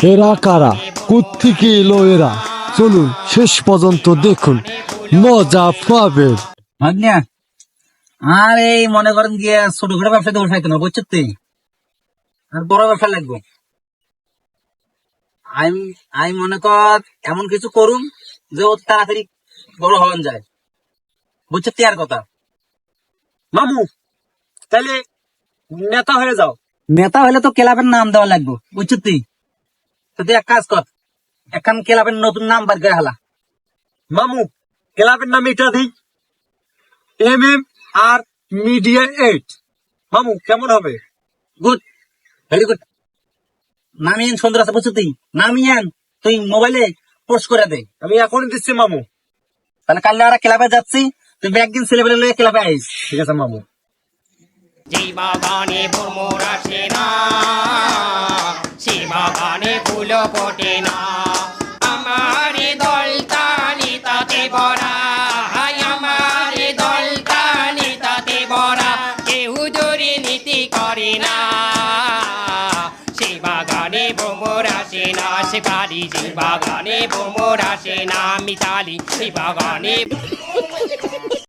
এরা কারা, কোত্থেকে এলো এরা? চলুন শেষ পর্যন্ত দেখুন, মজা পাবেন। ভাগ্না, আর এই মনে করেন গিয়ে ছোটখাটো ব্যবসাতে বসাইতো না, বুঝছো তুই? আর বড় ব্যবসা লাগবে। আমি আমি মনে কর এমন কিছু করুম যে ও তাড়াতাড়ি বড় হওয়ান যায়, বুঝছো তুই? আর কথা মামু, তাহলে নেতা হয়ে যাও। নেতা হলে তো ক্লাবের নাম দেওয়া লাগবে, বুঝছো তুই? তো তুই এক কাজ কর, এখন ক্লাবের নতুন নাম বার করে হালা। মামু, ক্লাবের নাম এটা দিই, আর মিডিয়া এইট। মামু, কেমন হবে? Good, very good. নামিয়েন সুন্দর আছে, বুঝছো তুই? নামিয়েন, তুই মোবাইলে পোস্ট করে দে। আমি এখনই দিচ্ছি মামু। তাহলে কাল আমরা ক্লাবে যাচ্ছি, তুই একদিন ছেলেবেলে লয়ে ক্লাবে আইস। ঠিক আছে মামু। যে বাগানে ভ্রমর আসে না, সে বাগানে ফুল ফোটে না। আমার দলতানি তাতে ভরা, হাই আমার দলতানি তাতে ভরা। কেউ দুর্নীতি করে না, সে বাগানে ভ্রমর আসে না। সে বাড়ি যে বাগানে ভ্রমর আসে না, মিতালি সে বাগানে।